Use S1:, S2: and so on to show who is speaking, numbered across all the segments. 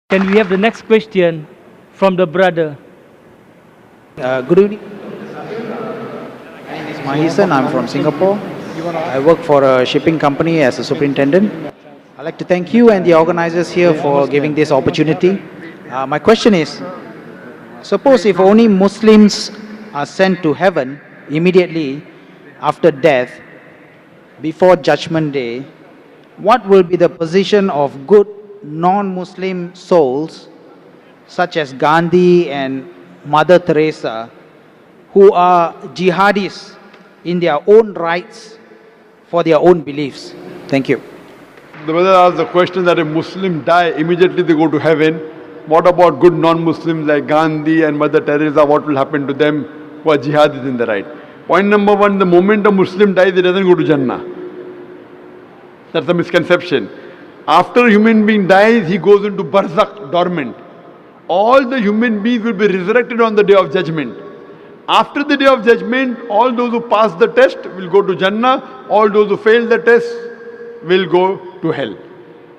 S1: Can we have the next question from the brother?
S2: Good evening. My name is Mahisan. I'm from Singapore. I work for a shipping company as a superintendent. I'd like to thank you and the organizers here for giving this opportunity. My question is, suppose if only Muslims are sent to heaven immediately after death, before Judgment Day, what will be the position of good non-Muslim souls such as Gandhi and Mother Teresa, who are jihadis in their own rights for their own beliefs? Thank you.
S3: The brother asked the question that if Muslims die, immediately they go to heaven. What about good non-Muslims like Gandhi and Mother Teresa? What will happen to them who are jihadis in the right? Point number one, the moment a Muslim dies, he doesn't go to Jannah. That's a misconception. After a human being dies, he goes into barzakh, dormant. All the human beings will be resurrected on the day of judgment. After the day of judgment, all those who pass the test will go to Jannah. All those who fail the test will go to hell.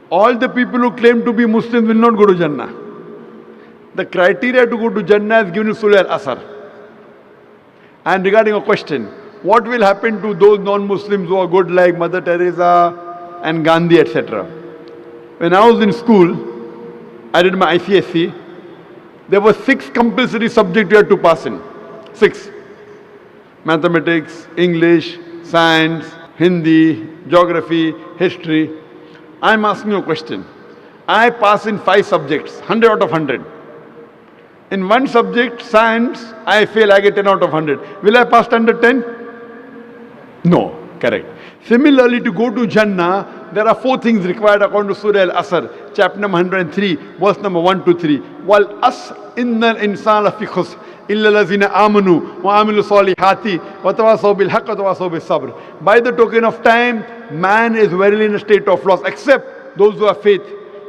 S3: All the people who claim to be Muslims will not go to Jannah. The criteria to go to Jannah is given in Surah Al-Asr. And regarding a question, what will happen to those non-Muslims who are good like Mother Teresa and Gandhi, etc.? When I was in school, I did my ICSE. There were 6 compulsory subjects you had to pass in. 6. Mathematics, English, Science, Hindi, Geography, History. I'm asking you a question. I pass in 5 subjects, 100 out of 100. In one subject, Science, I fail, I get 10 out of 100. Will I pass standard 10? No, correct. Similarly, to go to Jannah, there are 4 things required according to Surah Al-Asr, chapter number 103, verse number 1 to 3. Wal asr innal insana lafi khusr illa allazina amanu wa amilu salihati wa tawasaw bil haqq wa tawasaw bis sabr. By the token of time, man is verily in a state of loss, except those who have faith,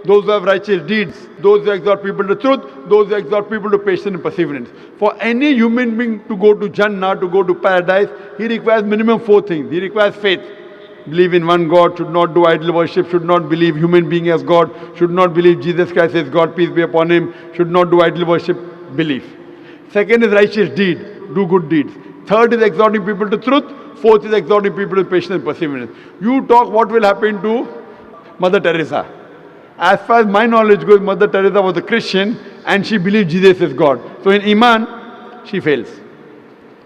S3: those who have righteous deeds, those who exhort people to truth, those who exhort people to patience and perseverance. For any human being to go to Jannah, to go to paradise, he requires minimum 4 things. He requires faith. Believe in one God, should not do idol worship, should not believe human being as God, should not believe Jesus Christ as God, peace be upon him, should not do idol worship, belief. Second is righteous deed, do good deeds. Third is exhorting people to truth. Fourth is exhorting people to patience and perseverance. You talk what will happen to Mother Teresa. As far as my knowledge goes, Mother Teresa was a Christian and she believed Jesus is God. So in Iman, she fails.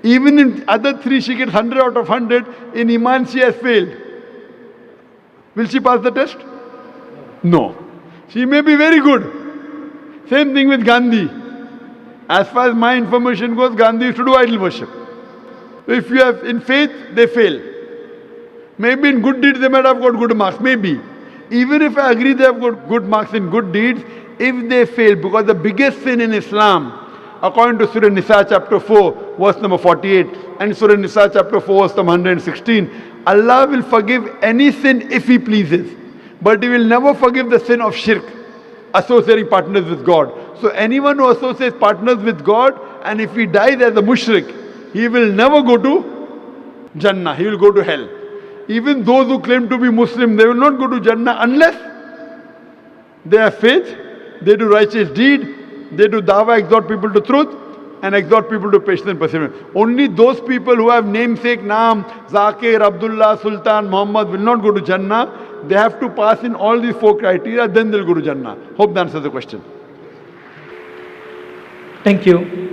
S3: Even in other 3, she gets 100 out of 100. In Iman, she has failed. Will she pass the test? No. She may be very good. Same thing with Gandhi. As far as my information goes, Gandhi used to do idol worship. If you have in faith, they fail. Maybe in good deeds, they might have got good marks. Maybe. Even if I agree they have got good marks in good deeds, if they fail, because the biggest sin in Islam, according to Surah Nisa chapter 4, verse number 48, and Surah Nisa chapter 4, verse number 116, Allah will forgive any sin if He pleases. But He will never forgive the sin of shirk, associating partners with God. So anyone who associates partners with God, and if he dies as a mushrik, he will never go to Jannah, he will go to hell. Even those who claim to be Muslim, they will not go to Jannah unless they have faith, they do righteous deed, they do dawah, exhort people to truth, and exhort people to patience and perseverance. Only those people who have namesake, Naam, Zakir, Abdullah, Sultan, Muhammad will not go to Jannah. They have to pass in all these 4 criteria, then they'll go to Jannah. Hope that answers the question.
S1: Thank you.